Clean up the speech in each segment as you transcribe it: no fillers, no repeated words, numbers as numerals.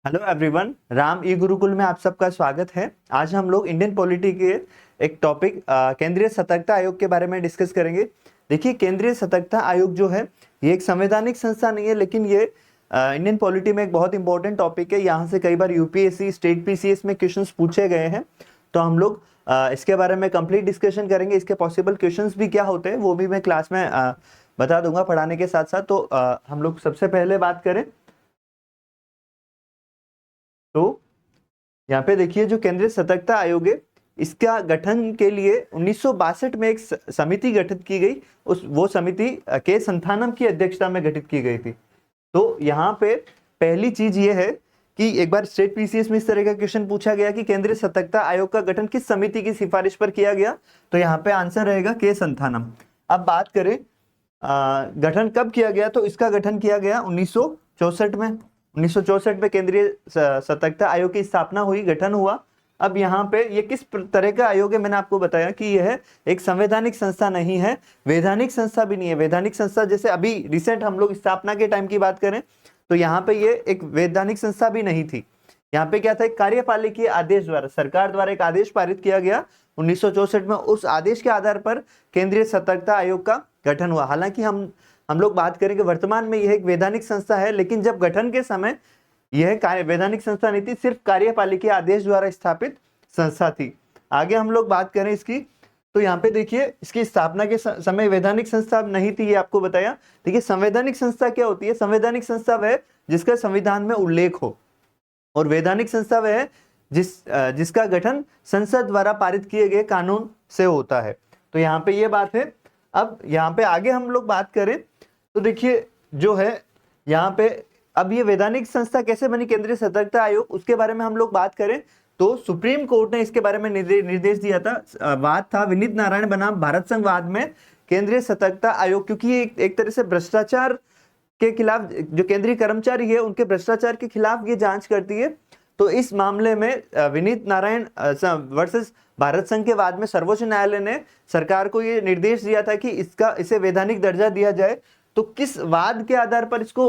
Hello everyone, Ram ई गुरुकुल में आप सबका स्वागत है। आज हम लोग इंडियन पॉलिटी के एक टॉपिक केंद्रीय सतर्कता आयोग के बारे में डिस्कस करेंगे। देखिए, केंद्रीय सतर्कता आयोग जो है ये एक संवैधानिक संस्था नहीं है, लेकिन ये इंडियन पॉलिटी में एक बहुत इंपॉर्टेंट टॉपिक है। यहाँ से कई बार यूपीएससी, स्टेट पीसीएस में क्वेश्चंस पूछे गए हैं, तो हम लोग इसके बारे में कंप्लीट डिस्कशन करेंगे। इसके पॉसिबल क्वेश्चंस भी क्या होते हैं वो भी मैं क्लास में बता दूंगा पढ़ाने के साथ साथ। तो हम लोग सबसे पहले बात करें तो यहाँ पे देखिए, जो केंद्रीय सतर्कता आयोग है इसका गठन के लिए 1962 में एक समिति गठित की गई। वो समिति के संथानम की अध्यक्षता में गठित की गई थी। तो यहाँ पे पहली चीज ये है कि एक बार स्टेट पीसीएस में इस तरह का क्वेश्चन पूछा गया कि केंद्रीय सतर्कता आयोग का गठन किस समिति की सिफारिश पर किया गया, तो यहाँ पे आंसर रहेगा के संथानम। अब बात करें गठन कब किया गया, तो इसका गठन किया गया 1964 में। 1964 में केंद्रीय सतर्कता आयोग की स्थापना हुई, गठन हुआ। अब यहाँ पे ये किस तरह का आयोग है, मैंने आपको बताया कि यह एक संवैधानिक संस्था नहीं है, वैधानिक संस्था भी नहीं है। वैधानिक संस्था जैसे अभी रिसेंट हम लोग स्थापना के टाइम की बात करें तो यहाँ पे ये एक वैधानिक संस्था भी नहीं थी। यहाँ पे क्या था, एक कार्यपालिकीय आदेश द्वारा, सरकार द्वारा एक आदेश पारित किया गया 1964 में। उस आदेश के आधार पर केंद्रीय सतर्कता आयोग का गठन हुआ। हालांकि हम लोग बात करें कि वर्तमान में यह एक वैधानिक संस्था है, लेकिन जब गठन के समय यह वैधानिक संस्था नहीं थी, सिर्फ कार्यपालिकीय आदेश द्वारा स्थापित संस्था थी। आगे हम लोग बात करें इसकी, तो यहाँ पे देखिए इसकी स्थापना के समय वैधानिक संस्था नहीं थी, ये आपको बताया। देखिए, संवैधानिक संस्था क्या होती है? संवैधानिक संस्था वह जिसका संविधान में उल्लेख हो, और वैधानिक संस्था वह है जिसका गठन संसद द्वारा पारित किए गए कानून से होता है। तो यहाँ पे ये बात है। अब यहाँ पे आगे हम लोग बात करें तो देखिए जो है यहाँ पे, अब ये वैधानिक संस्था कैसे बनी केंद्रीय सतर्कता आयोग, उसके बारे में हम लोग बात करें तो सुप्रीम कोर्ट ने इसके बारे में निर्देश दिया था। वाद था विनीत नारायण बनाम भारत संघ वाद में केंद्रीय सतर्कता आयोग, क्योंकि ये एक तरह से भ्रष्टाचार के खिलाफ, जो केंद्रीय कर्मचारी है उनके भ्रष्टाचार के खिलाफ ये जांच करती है। तो इस मामले में विनीत नारायण वर्सेस भारत संघ के वाद में सर्वोच्च न्यायालय ने सरकार को ये निर्देश दिया था कि इसे वैधानिक दर्जा दिया जाए। तो किस वाद के आधार पर इसको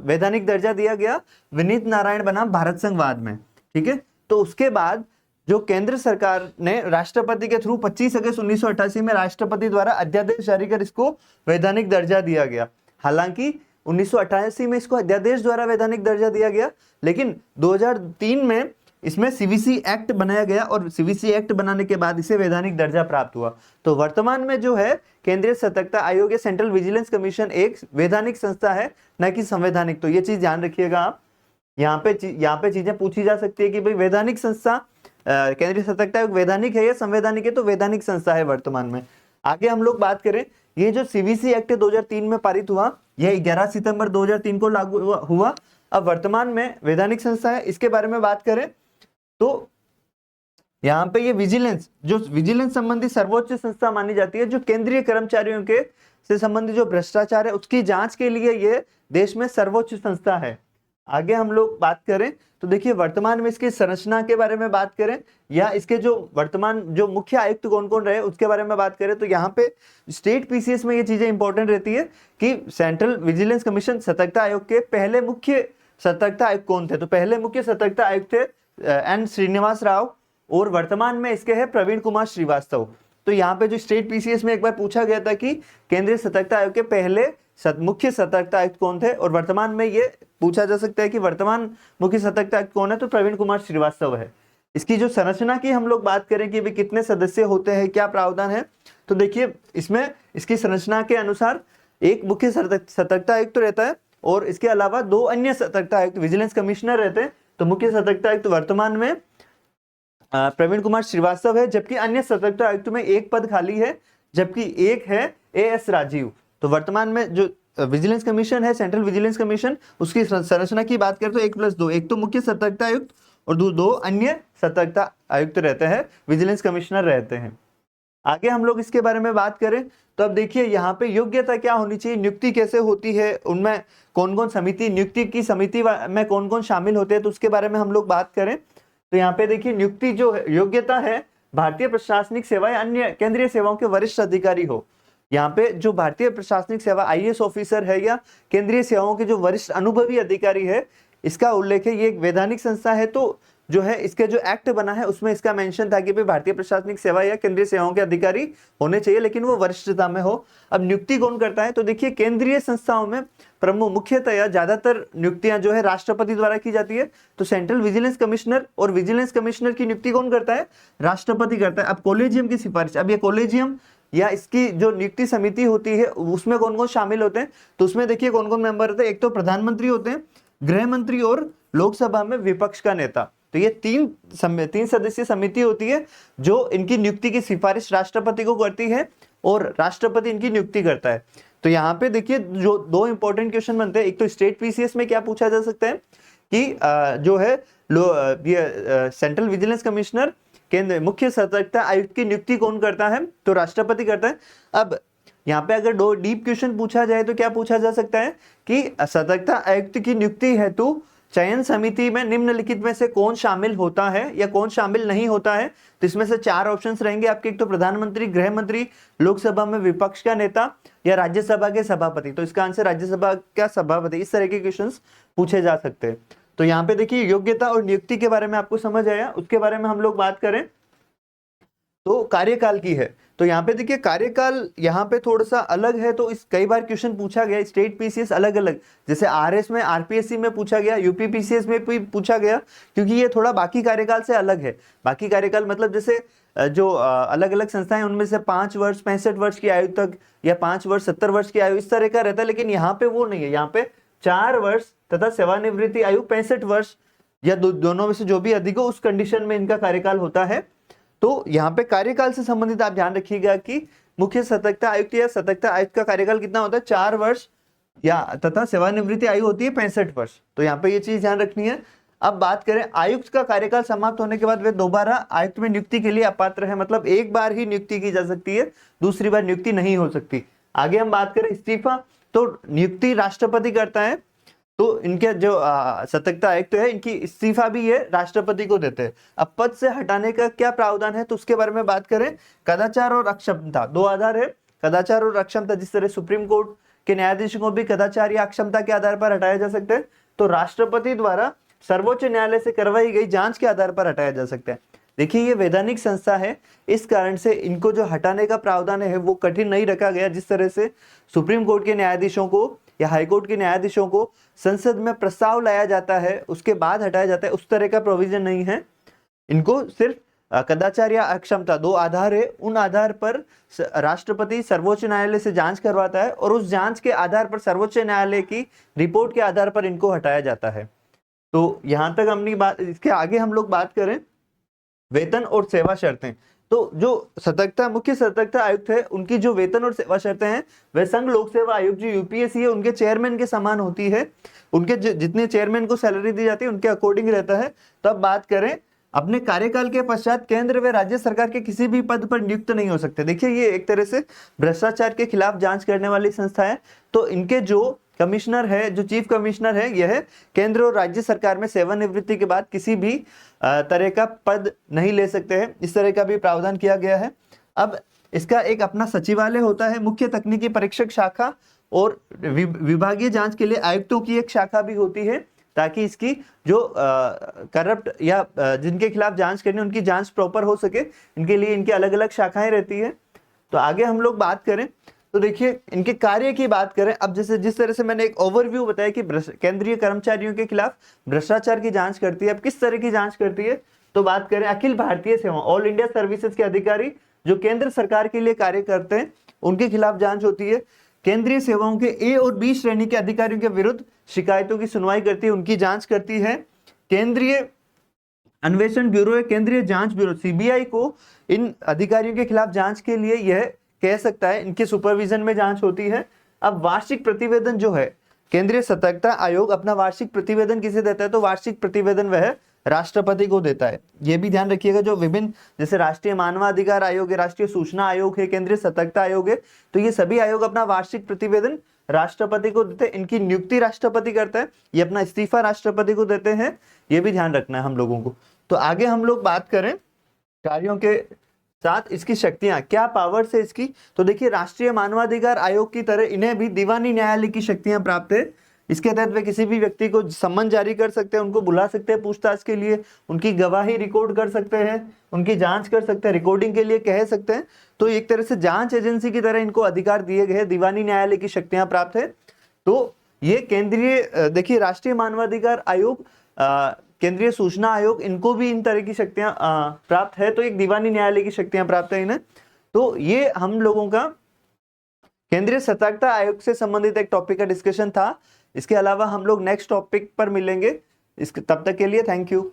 वैधानिक दर्जा दिया गया? विनीत नारायण बनाम भारत संघ वाद में, ठीक है। तो उसके बाद जो केंद्र सरकार ने राष्ट्रपति के थ्रू 25 अगस्त 1988 में राष्ट्रपति द्वारा अध्यादेश जारी कर इसको वैधानिक दर्जा दिया गया। हालांकि 1988 में इसको अध्यादेश द्वारा वैधानिक दर्जा दिया गया, लेकिन 2003 में इसमें सीवीसी एक्ट बनाया गया, और सीवीसी एक्ट बनाने के बाद इसे वैधानिक दर्जा प्राप्त हुआ। तो वर्तमान में जो है केंद्रीय सतर्कता आयोग या सेंट्रल विजिलेंस कमीशन एक वैधानिक संस्था है, न कि संवैधानिक। तो ये चीज ध्यान रखिएगा आप। यहाँ पे चीजें पूछी जा सकती है कि भाई वैधानिक संस्था, केंद्रीय सतर्कता आयोग वैधानिक है या संवैधानिक है, तो वैधानिक संस्था है वर्तमान में। आगे हम लोग बात करें, ये जो सीवीसी एक्ट 2003 में पारित हुआ, यह 11 सितंबर 2003 को लागू हुआ। अब वर्तमान में वैधानिक संस्था है। इसके बारे में बात करें तो यहाँ पे ये विजिलेंस संबंधी सर्वोच्च संस्था मानी जाती है, जो केंद्रीय कर्मचारियों के से संबंधित जो भ्रष्टाचार है उसकी जांच के लिए ये देश में सर्वोच्च संस्था है। आगे हम लोग बात करें तो देखिए, वर्तमान में इसकी संरचना के बारे में बात करें, या इसके जो वर्तमान जो मुख्य आयुक्त कौन कौन रहे उसके बारे में बात करें, तो यहाँ पे स्टेट पीसीएस में ये चीजें इंपॉर्टेंट रहती है कि सेंट्रल विजिलेंस कमीशन सतर्कता आयोग के पहले मुख्य सतर्कता आयुक्त कौन थे। तो पहले मुख्य सतर्कता आयुक्त थे एन श्रीनिवास राव, और वर्तमान में इसके है प्रवीण कुमार श्रीवास्तव। तो यहाँ पे जो स्टेट पीसीएस में एक बार पूछा गया था कि केंद्रीय सतर्कता आयोग के पहले मुख्य सतर्कता आयुक्त कौन थे, और वर्तमान में ये पूछा जा सकता है कि वर्तमान मुख्य सतर्कता आयुक्त कौन है, तो प्रवीण कुमार श्रीवास्तव है। इसकी जो संरचना की हम लोग बात करें कि भी कितने सदस्य होते हैं, क्या प्रावधान है, तो देखिए इसमें इसकी संरचना के अनुसार एक मुख्य सतर्कता आयुक्त रहता है, और इसके अलावा 2 अन्य सतर्कता आयुक्त विजिलेंस कमिश्नर रहते हैं। तो मुख्य सतर्कता आयुक्त वर्तमान में प्रवीण कुमार श्रीवास्तव है, जबकि अन्य सतर्कता आयुक्त में एक पद खाली है, जबकि एक है एएस राजीव। तो वर्तमान में जो विजिलेंस कमीशन है, सेंट्रल विजिलेंस कमीशन, उसकी संरचना की बात करें तो 1+2, एक तो मुख्य सतर्कता आयुक्त और 2 अन्य सतर्कता आयुक्त रहते हैं, विजिलेंस कमिश्नर रहते हैं। आगे हम लोग इसके बारे में बात करें तो अब देखिए यहाँ पे योग्यता क्या होनी चाहिए, नियुक्ति कैसे होती है, उनमें कौन कौन समिति, नियुक्ति की समिति में कौन कौन शामिल होते हैं, तो उसके बारे में हम लोग बात करें तो यहाँ पे देखिए नियुक्ति जो है, योग्यता है भारतीय प्रशासनिक सेवा या अन्य केंद्रीय सेवाओं के वरिष्ठ अधिकारी हो। यहाँ पे जो भारतीय प्रशासनिक सेवा आईएएस ऑफिसर है या केंद्रीय सेवाओं के जो वरिष्ठ अनुभवी अधिकारी है, इसका उल्लेख है। ये एक वैधानिक संस्था है, तो जो है इसके जो एक्ट बना है उसमें इसका मेंशन था कि भाई भारतीय प्रशासनिक सेवा या केंद्रीय सेवाओं के अधिकारी होने चाहिए, लेकिन वो वरिष्ठता में हो। अब नियुक्ति कौन करता है, तो देखिए केंद्रीय संस्थाओं में प्रमुख मुख्यतया ज्यादातर नियुक्तियां जो है राष्ट्रपति द्वारा की जाती है। तो सेंट्रल विजिलेंस कमिश्नर और विजिलेंस कमिश्नर की नियुक्ति कौन करता है, राष्ट्रपति करता है। अब कोलेजियम की सिफारिश, अब ये कोलेजियम या इसकी जो नियुक्ति समिति होती है उसमें कौन कौन शामिल होते हैं, तो उसमें देखिए कौन कौन मेंबर होते हैं। एक तो प्रधानमंत्री होते हैं, गृह मंत्री और लोकसभा में विपक्ष का नेता। तो ये तीन सदस्यीय समिति होती है जो इनकी नियुक्ति की सिफारिश राष्ट्रपति को करती है और राष्ट्रपति इनकी नियुक्ति करता है। तो यहाँ पे देखिए जो दो इंपॉर्टेंट क्वेश्चन बनते हैं, एक तो स्टेट पीसीएस में क्या पूछा जा सकता है कि जो है सेंट्रल विजिलेंस कमिश्नर केंद्र मुख्य सतर्कता आयुक्त की नियुक्ति कौन करता है, तो राष्ट्रपति करता है। अब यहाँ पे अगर दो डीप क्वेश्चन पूछा जाए तो क्या पूछा जा सकता है कि सतर्कता आयुक्त की नियुक्ति हेतु चयन समिति में निम्नलिखित में से कौन शामिल होता है या कौन शामिल नहीं होता है। तो इसमें से चार ऑप्शंस रहेंगे आपके, एक तो प्रधानमंत्री, गृह मंत्री, लोकसभा में विपक्ष का नेता या राज्यसभा के सभापति। तो इसका आंसर राज्यसभा का सभापति। इस तरह के क्वेश्चंस पूछे जा सकते हैं। तो यहाँ पे देखिए योग्यता और नियुक्ति के बारे में आपको समझ आया। उसके बारे में हम लोग बात करें तो कार्यकाल की है। तो यहाँ पे देखिए कार्यकाल यहाँ पे थोड़ा सा अलग है, तो इस कई बार क्वेश्चन पूछा गया स्टेट पीसीएस अलग अलग, जैसे आरएस में, आरपीएससी में पूछा गया, यूपी पीसीएस में भी पूछा गया, क्योंकि ये थोड़ा बाकी कार्यकाल से अलग है। बाकी कार्यकाल मतलब जैसे जो अलग अलग संस्थाएं उनमें से 5 वर्ष 65 वर्ष की आयु तक या 5 वर्ष 70 वर्ष की आयु, इस तरह का रहता है। लेकिन यहाँ पे वो नहीं है, यहाँ पे 4 वर्ष तथा सेवानिवृत्ति आयु 65 वर्ष या दोनों में से जो भी अधिक हो उस कंडीशन में इनका कार्यकाल होता है। तो यहाँ पे कार्यकाल से संबंधित आप ध्यान रखिएगा कि मुख्य सतर्कता आयुक्त या सतर्कता आयुक्त का कार्यकाल कितना होता है, 4 वर्ष या तथा सेवानिवृत्ति आयु होती है 65 वर्ष। तो यहाँ पे ये चीज ध्यान रखनी है। अब बात करें आयुक्त का कार्यकाल समाप्त होने के बाद वे दोबारा आयुक्त में नियुक्ति के लिए अपात्र है, मतलब एक बार ही नियुक्ति की जा सकती है, दूसरी बार नियुक्ति नहीं हो सकती। आगे हम बात करें इस्तीफा, तो नियुक्ति राष्ट्रपति करता है। तो इनके जो सतर्कता आयुक्त है इनकी इस्तीफा भी ये राष्ट्रपति को देते हैं। अब पद से हटाने का क्या प्रावधान है, तो उसके बारे में बात करें। कदाचार और अक्षमता, दो आधार है, कदाचार और अक्षमता। जिस तरह सुप्रीम कोर्ट के न्यायाधीशों को भी कदाचार या अक्षमता के आधार पर हटाया जा सकता है, तो राष्ट्रपति द्वारा सर्वोच्च न्यायालय से करवाई गई जांच के आधार पर हटाया जा सकता है। देखिए ये वैधानिक संस्था है, इस कारण से इनको जो हटाने का प्रावधान है वो कठिन नहीं रखा गया। जिस तरह से सुप्रीम कोर्ट के न्यायाधीशों को या हाईकोर्ट के न्यायाधीशों को संसद में प्रस्ताव लाया जाता है उसके बाद हटाया जाता है, उस तरह का प्रोविजन नहीं है। इनको सिर्फ कदाचार या अक्षमता दो आधार है, उन आधार पर राष्ट्रपति सर्वोच्च न्यायालय से जांच करवाता है और उस जांच के आधार पर सर्वोच्च न्यायालय की रिपोर्ट के आधार पर इनको हटाया जाता है। तो यहां तक हमने बात, इसके आगे हम लोग बात करें वेतन और सेवा शर्तें। तो जो सतर्कता मुख्य सतर्कता आयुक्त है उनकी जो वेतन और सेवा शर्तें हैं वह संघ लोक सेवा आयोग जो यूपीएससी है उनके चेयरमैन के समान होती है। उनके जितने चेयरमैन को सैलरी दी जाती है उनके अकॉर्डिंग रहता है। तो अब बात करें अपने कार्यकाल के पश्चात केंद्र व राज्य सरकार के किसी भी पद पर नियुक्त नहीं हो सकते। देखिए ये एक तरह से भ्रष्टाचार के खिलाफ जांच करने वाली संस्था है। तो इनके जो कमिश्नर है, जो चीफ कमिश्नर है, यह केंद्र और राज्य सरकार में सेवानिवृत्ति के बाद किसी भी तरह का पद नहीं ले सकते हैं। इस तरह का भी प्रावधान किया गया है। अब इसका एक अपना सचिवालय होता है, मुख्य तकनीकी परीक्षक शाखा, और विभागीय जांच के लिए आयुक्तों की एक शाखा भी होती है, ताकि इसकी जो करप्ट या जिनके खिलाफ जांच करनी उनकी जांच प्रॉपर हो सके। इनके लिए इनकी अलग अलग शाखाएं रहती है। तो आगे हम लोग बात करें तो देखिए इनके कार्य की बात करें। अब जैसे जिस तरह से मैंने एक ओवरव्यू बताया कि केंद्रीय कर्मचारियों के खिलाफ भ्रष्टाचार की जांच करती है, अब किस तरह की जांच करती है, तो बात करें अखिल भारतीय सेवा ऑल इंडिया सर्विसेज के अधिकारी जो केंद्र सरकार के लिए कार्य करते हैं उनके खिलाफ जांच होती है। केंद्रीय सेवाओं के ए और बी श्रेणी के अधिकारियों के विरुद्ध शिकायतों की सुनवाई करती है, उनकी जांच करती है। केंद्रीय अन्वेषण ब्यूरो या केंद्रीय जांच ब्यूरो सीबीआई को इन अधिकारियों के खिलाफ जांच के लिए यह कह सकता है, इनके सुपरविजन में जांच होती है। अब वार्षिक प्रतिवेदन जो है, केंद्रीय सतर्कता आयोग अपना वार्षिक प्रतिवेदन किसे देता है, तो वार्षिक प्रतिवेदन वह राष्ट्रपति को देता है। यह भी ध्यान रखिएगा जो विभिन्न जैसे राष्ट्रीय मानवाधिकार आयोग है, राष्ट्रीय सूचना आयोग है, केंद्रीय सतर्कता आयोग है, तो ये सभी आयोग अपना वार्षिक प्रतिवेदन राष्ट्रपति को देते हैं। इनकी नियुक्ति राष्ट्रपति करता है, ये अपना इस्तीफा राष्ट्रपति को देते हैं। ये भी ध्यान रखना है हम लोगों को। तो आगे हम लोग बात करें कार्यों के साथ इसकी शक्तियां, क्या पावर्स है इसकी, तो देखिए राष्ट्रीय मानवाधिकार आयोग की तरह इन्हें भी दीवानी न्यायालय की शक्तियां प्राप्त है। इसके तहत वे किसी भी व्यक्ति को सम्मन जारी कर सकते हैं, उनको बुला सकते हैं पूछताछ के लिए, उनकी गवाही रिकॉर्ड कर सकते हैं, उनकी जांच कर सकते हैं, रिकॉर्डिंग के लिए कह सकते हैं। तो एक तरह से जांच एजेंसी की तरह इनको अधिकार दिए गए, दीवानी न्यायालय की शक्तियां प्राप्त है। तो ये केंद्रीय देखिए राष्ट्रीय मानवाधिकार आयोग, केंद्रीय सूचना आयोग, इनको भी इन तरह की शक्तियां प्राप्त है। तो एक दीवानी न्यायालय की शक्तियां प्राप्त है इन्हें। तो ये हम लोगों का केंद्रीय सतर्कता आयोग से संबंधित एक टॉपिक का डिस्कशन था। इसके अलावा हम लोग नेक्स्ट टॉपिक पर मिलेंगे। तब तक के लिए थैंक यू।